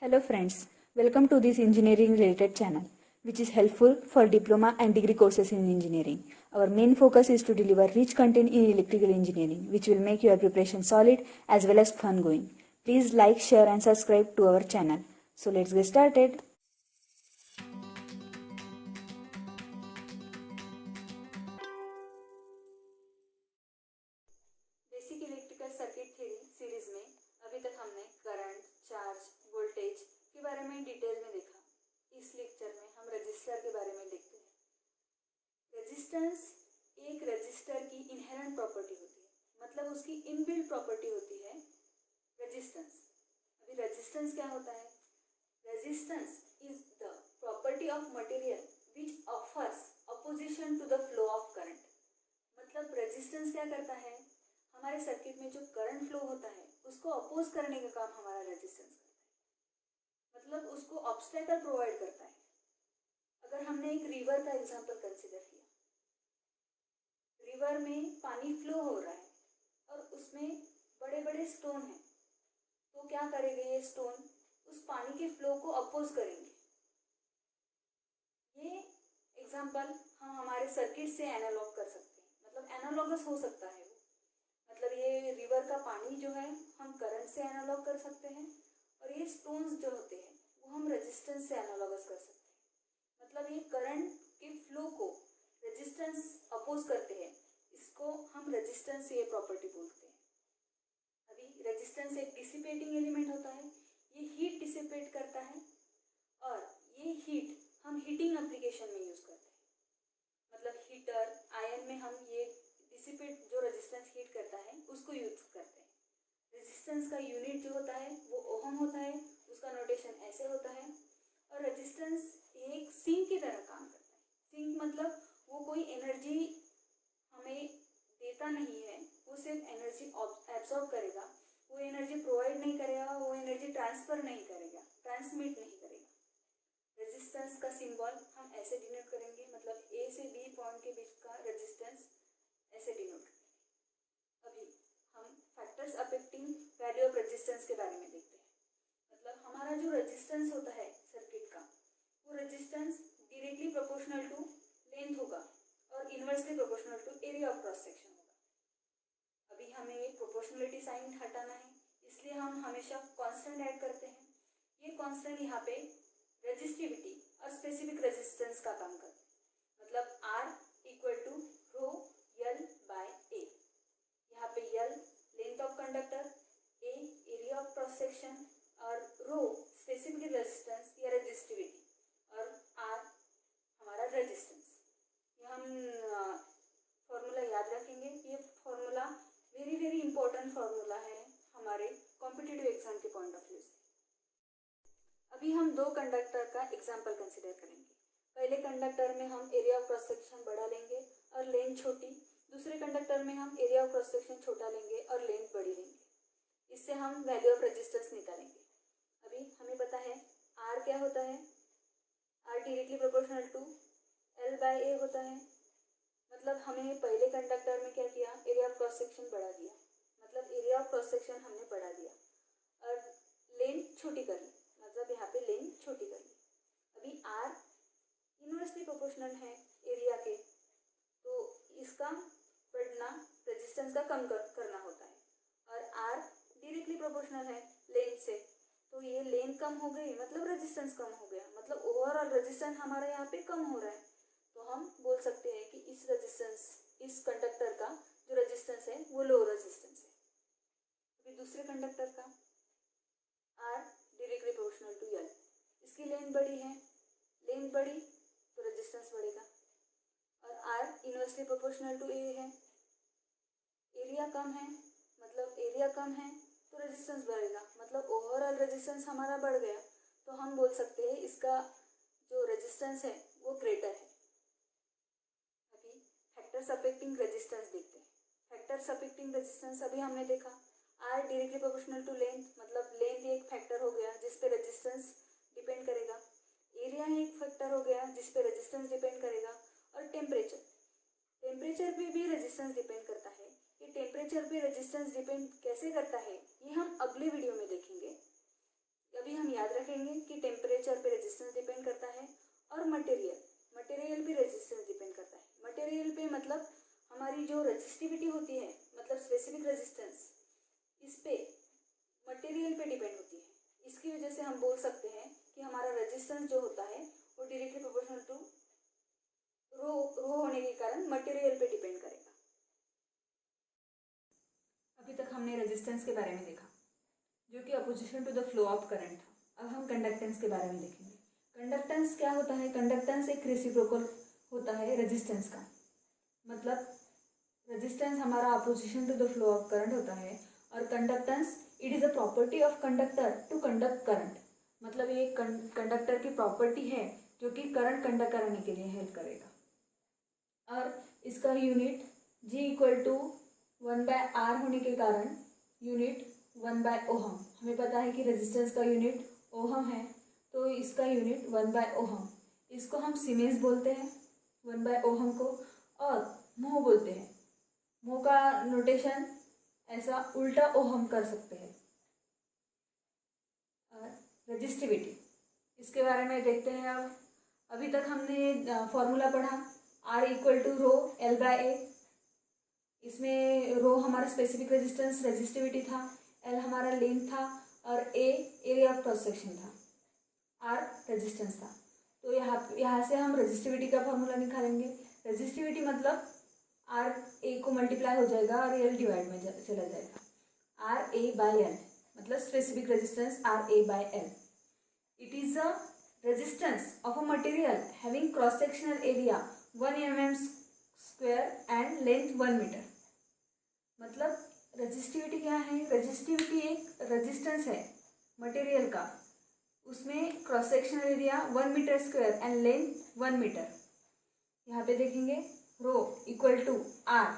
Hello friends, welcome to this engineering related channel which is helpful for diploma and degree courses in engineering. Our main focus is to deliver rich content in electrical engineering which will make your preparation solid as well as fun going. Please like, share and subscribe to our channel. So let's get started. Basic electrical circuit theory series में अभी तक हमने current, charge, voltage के बारे में detail में देखा। इस लेक्चर में हम रजिस्टर के बारे में देखते हैं। रेजिस्टेंस एक रजिस्टर की इनहेरेंट प्रॉपर्टी होती है, मतलब उसकी इनबिल्ट प्रॉपर्टी होती है रेजिस्टेंस। अभी रेजिस्टेंस क्या होता है? Resistance is the property of material which offers opposition to the flow of current. मतलब रेजिस्टेंस क्या करता है? हमारे सर्किट में जो करंट फ्लो होता है उसको अपोज करने का काम हमारा रेजिस्टेंस करता है, मतलब उसको ऑब्स्टेकल प्रोवाइड करता है। अगर हमने एक रिवर का एग्जांपल कंसीडर किया, रिवर में पानी फ्लो हो रहा है और उसमें बड़े बड़े स्टोन हैं, तो क्या करेंगे ये स्टोन? उस पानी के फ्लो को अपोज करेंगे। ये एग्जांपल हम हमारे सर्किट से एनालॉग कर सकते हैं, मतलब एनालॉगस हो सकता है। मतलब ये रिवर का पानी जो है हम करंट से एनालॉग कर सकते हैं और ये स्टोन्स जो होते हैं वो हम रेजिस्टेंस से एनालॉगस कर सकते हैं। मतलब ये करंट के फ्लो को रेजिस्टेंस अपोज करते हैं, इसको हम रेजिस्टेंस ये प्रॉपर्टी बोलते हैं। अभी रेजिस्टेंस एक डिसिपेटिंग एलिमेंट होता है, ये हीट डिसिपेट करता है और ये हीट हम हीटिंग एप्लीकेशन में यूज करते हैं। मतलब हीटर, आयन में हम ये डिसिपेट जो रेजिस्टेंस हीट करता है उसको यूज करते हैं। रेजिस्टेंस का यूनिट जो होता है वो ओहम होता है, उसका नोटेशन ऐसे होता है। और रेजिस्टेंस एक सिंक की तरह काम करता है। सिंक मतलब वो कोई एनर्जी हमें देता नहीं है, वो सिर्फ एनर्जी एब्सॉर्ब करेगा, वो एनर्जी प्रोवाइड नहीं करेगा, वो एनर्जी ट्रांसफर नहीं करेगा, ट्रांसमिट नहीं करेगा। रेजिस्टेंस का सिंबल हम ऐसे डिनोट करेंगे, मतलब ए से बी पॉइंट के बीच का रेजिस्टेंस ऐसे डिनोट करेंगे। अभी हम factors affecting value of resistance के बारे में देखते हैं। मतलब हमारा जो रेजिस्टेंस होता है सर्किट का, वो resistance directly proportional to length होगा और inversely proportional to area of cross section होगा। अभी हमें ये प्रोपोर्शनलिटी साइन हटाना है, इसलिए हम हमेशा कांस्टेंट ऐड करते हैं। ये कांस्टेंट यहाँ पे रेजिस्टिविटी और स्पेसिफिक रेजिस्टेंस का काम करता है। मतलब R equal to rho L by A। यहाँ पे L length of conductor, A area of cross section और रो स्पेसिफिक रेजिस्टेंस या रेजिस्टिविटी और R हमारा रेजिस्टेंस। ये हम फॉर्मूला याद रखेंगे। ये formula very very important formula है हमारे कॉम्पिटिटिव एग्जाम के पॉइंट ऑफ व्यू से। अभी हम दो कंडक्टर का एग्जाम्पल कंसिडर करेंगे। पहले कंडक्टर में हम एरिया ऑफ क्रॉस सेक्शन बड़ा लेंगे और लेंथ छोटी। दूसरे कंडक्टर में हम एरिया ऑफ क्रॉस सेक्शन छोटा लेंगे और लेंथ बड़ी लेंगे। इससे हम वैल्यू ऑफ रेजिस्टेंस निकालेंगे। अभी हमें पता है R क्या होता है? R directly proportional to L by A होता है। मतलब हमने पहले कंडक्टर में क्या किया? एरिया ऑफ क्रॉस सेक्शन बढ़ा दिया, मतलब एरिया ऑफ क्रॉस सेक्शन हमने बढ़ा दिया और लेंथ छोटी कर ली, मतलब यहाँ पे लेंथ छोटी कर ली। अभी R इनवर्सली प्रोपोर्शनल है एरिया के, तो इसका बढ़ना रेजिस्टेंस का कम करना होता है। और R डायरेक्टली प्रोपोर्शनल है लेंथ से, तो ये लेंथ कम हो गई, मतलब रेजिस्टेंस कम हो गया, मतलब ओवरऑल रेजिस्टेंस हमारा यहाँ पे कम हो रहा है। तो हम बोल सकते हैं कि इस रेजिस्टेंस, इस कंडक्टर का जो रेजिस्टेंस है वो लो रेजिस्टेंस है। अभी दूसरे कंडक्टर का R directly proportional to L, इसकी लेंथ बड़ी है, लेंथ बड़ी तो रेजिस्टेंस बढ़ेगा। और R inversely proportional to A है, एरिया कम है, मतलब एरिया कम है तो रेजिस्टेंस बढ़ेगा, मतलब ओवरऑल रेजिस्टेंस हमारा बढ़ गया। तो हम बोल सकते हैं इसका जो रेजिस्टेंस है वो ग्रेटर है। अभी फैक्टर्स अफेक्टिंग रेजिस्टेंस देखते हैं। फैक्टर्स अफेक्टिंग रेजिस्टेंस अभी हमने देखा R directly proportional to length, मतलब लेंथ एक फैक्टर हो गया जिस पे रेजिस्टेंस डिपेंड करेगा। एरिया एक फैक्टर हो गया जिस पे रेजिस्टेंस डिपेंड करेगा। और टेम्परेचर, टेम्परेचर पे भी रेजिस्टेंस डिपेंड करता है। ये टेम्परेचर पे रेजिस्टेंस डिपेंड कैसे करता है ये हम अगले वीडियो में देखेंगे। तभी हम याद रखेंगे कि टेम्परेचर पे रेजिस्टेंस डिपेंड करता है और मटेरियल पे रेजिस्टेंस डिपेंड करता है। मटेरियल पे मतलब हमारी जो रेजिस्टिविटी होती है, मतलब स्पेसिफिक रेजिस्टेंस, इस पे मटेरियल पे डिपेंड होती है। इसकी वजह से हम बोल सकते हैं कि हमारा रेजिस्टेंस जो होता है वो डायरेक्टली प्रोपोर्शनल टू रो होने के कारण मटेरियल पे डिपेंड करेगा। अभी तक हमने रेजिस्टेंस के बारे में देखा, जो कि opposition to the flow of current था। अब हम कंडक्टेंस के बारे में देखेंगे। कंडक्टेंस क्या होता है? कंडक्टेंस एक रेसिप्रोकल होता है रेजिस्टेंस का। मतलब रेजिस्टेंस हमारा opposition to the flow of current होता है, और conductance it is a property of conductor to conduct current. मतलब ये कंडक्टर की प्रॉपर्टी है जो कि करंट कंडक्ट कराने के लिए हेल्प करेगा। और इसका unit G equal to 1/R होने के कारण यूनिट 1/ओहम। हमें पता है कि रेजिस्टेंस का यूनिट ओहम है, तो इसका यूनिट 1/ओहम। इसको हम सीमेंस बोलते हैं 1/ओहम को, और मोह बोलते हैं। मोह का नोटेशन ऐसा उल्टा ओहम कर सकते हैं। और रेजिस्टिविटी, इसके बारे में देखते हैं। अब अभी तक हमने फॉर्मूला पढ़ा R equal to row L/A। इसमें रो हमारा स्पेसिफिक रेजिस्टेंस रेजिस्टिविटी था, L हमारा लेंथ था, और A area of cross section था, R रेजिस्टेंस था। तो यहाँ से हम रेजिस्टिविटी का फॉर्मूला निकालेंगे। रेजिस्टिविटी मतलब R A को मल्टीप्लाई हो जाएगा और L डिवाइड में चला जाएगा। RA/L मतलब specific resistance RA/L। It is a resistance of a material having cross sectional area 1 mm square and length 1 metre. मतलब रेजिस्टिविटी क्या है? रेजिस्टिविटी एक रेजिस्टेंस है मटेरियल का, उसमें cross sectional area 1 metre square and length 1 metre. यहाँ पे देखेंगे रो इक्वल टू आर।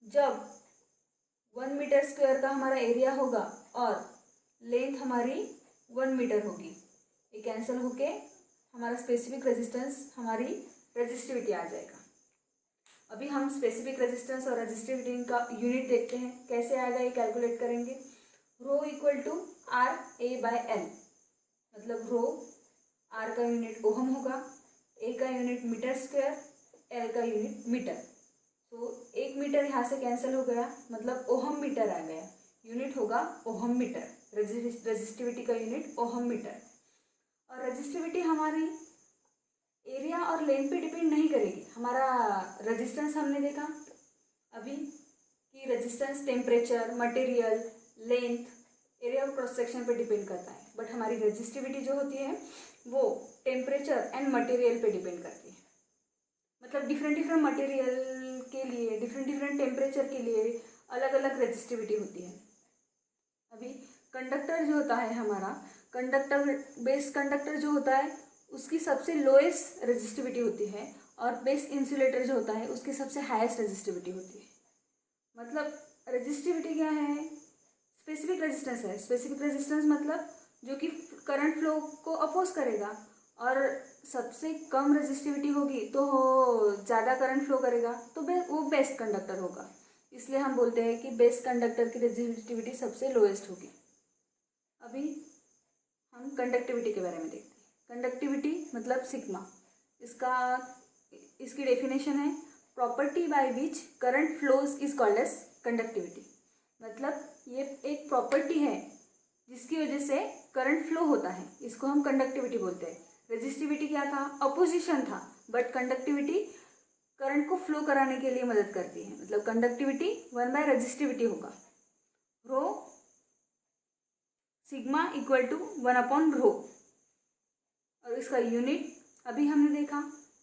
जब 1 मीटर स्क्वायर का हमारा एरिया होगा और लेंथ हमारी 1 मीटर होगी, ये कैंसिल होके हमारा स्पेसिफिक रेजिस्टेंस हमारी रेजिस्टिविटी आ जाएगा। अभी हम स्पेसिफिक रेजिस्टेंस और रेजिस्टिविटी का यूनिट देखते हैं, कैसे आएगा ये कैलकुलेट करेंगे। रो इक्वल टू RA/L, मतलब रो R का यूनिट ओहम होगा, A का यूनिट मीटर स्क्वायर, L का यूनिट मीटर। तो 1 मीटर यहाँ से कैंसिल हो गया, मतलब ओहम मीटर आ गया। यूनिट होगा ओहम मीटर, रेजिस्टिविटी का यूनिट ओहम मीटर। और रेजिस्टिविटी हमारी एरिया और लेंथ पे डिपेंड नहीं करेगी। हमारा रेजिस्टेंस हमने देखा अभी कि resistance temperature, material, length, area of cross section पे डिपेंड करता है, बट हमारी रेजिस्टिविटी जो होती है वो टेम्परेचर एंड मटेरियल पे डिपेंड करती है। मतलब डिफरेंट मटेरियल के लिए, डिफरेंट टेम्परेचर के लिए अलग अलग रेजिस्टिविटी होती है। अभी कंडक्टर जो होता है हमारा, बेस कंडक्टर जो होता है उसकी सबसे लोएस्ट रेजिस्टिविटी होती है, और बेस इंसुलेटर जो होता है उसकी सबसे हाईएस्ट रेजिस्टिविटी होती है। मतलब रेजिस्टिविटी क्या है? स्पेसिफिक रेजिस्टेंस है। स्पेसिफिक रेजिस्टेंस मतलब जो कि करंट फ्लो को अपोज करेगा, और सबसे कम रेजिस्टिविटी होगी तो ज़्यादा करंट फ्लो करेगा, तो वो बेस्ट कंडक्टर होगा। इसलिए हम बोलते हैं कि बेस्ट कंडक्टर की रेजिस्टिविटी सबसे लोएस्ट होगी। अभी हम कंडक्टिविटी के बारे में देखते हैं। कंडक्टिविटी मतलब सिग्मा, इसकी डेफिनेशन है property by which current flows is called as conductivity. मतलब ये एक प्रॉपर्टी है जिसकी वजह से करंट फ्लो होता है, इसको हम कंडक्टिविटी बोलते हैं। रेजिस्टिविटी क्या था? अपोजिशन था, बट कंडक्टिविटी करंट को फ्लो कराने के लिए मदद करती है। मतलब कंडक्टिविटी 1/रेजिस्टिविटी होगा। रो सिग्मा इक्वल टू 1/रो, और इसका यूनिट अभी हमने देखा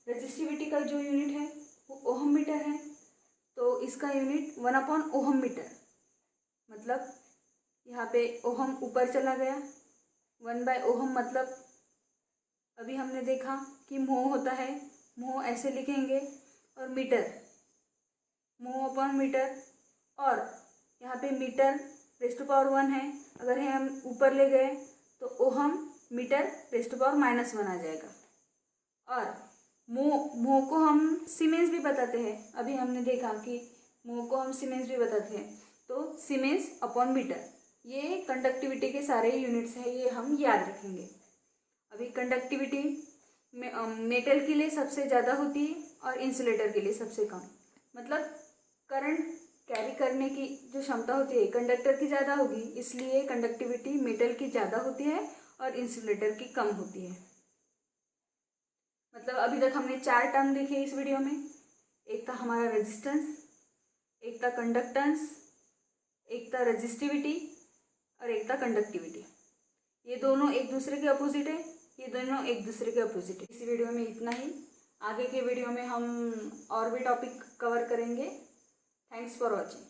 रेजिस्टिविटी का जो यूनिट है वो ओहम मीटर है, तो इसका यूनिट 1/ओहम मीटर। मतलब यहाँ पे ओहम ऊपर चला गया, 1/ओहम। मतलब अभी हमने देखा कि मोह होता है, मोह ऐसे लिखेंगे, और मीटर मोह/मीटर, और यहाँ पे मीटर ⁻1 है, अगर हम ऊपर ले गए तो ओहम मीटर ⁻⁻1 आ जाएगा। और मोह को हम सीमेंस भी बताते हैं। अभी हमने देखा कि मोह को हम सीमेंस भी बताते हैं, तो सीमेंस/मीटर। ये कंडक्टिविटी के सारे यूनिट्स हैं, ये हम याद रखेंगे। अभी कंडक्टिविटी मेटल के लिए सबसे ज़्यादा होती है और इंसुलेटर के लिए सबसे कम। मतलब करंट कैरी करने की जो क्षमता होती है कंडक्टर की ज़्यादा होगी, इसलिए कंडक्टिविटी मेटल की ज़्यादा होती है और इंसुलेटर की कम होती है। मतलब अभी तक हमने 4 टर्म देखे इस वीडियो में। एक था हमारा रेजिस्टेंस, एक था कंडक्टेंस, एक था रेजिस्टिविटी और एक था कंडक्टिविटी। ये दोनों एक दूसरे के अपोजिट है, ये दोनों एक दूसरे के अपोजिट है। इस वीडियो में इतना ही। आगे के वीडियो में हम और भी टॉपिक कवर करेंगे। Thanks for watching.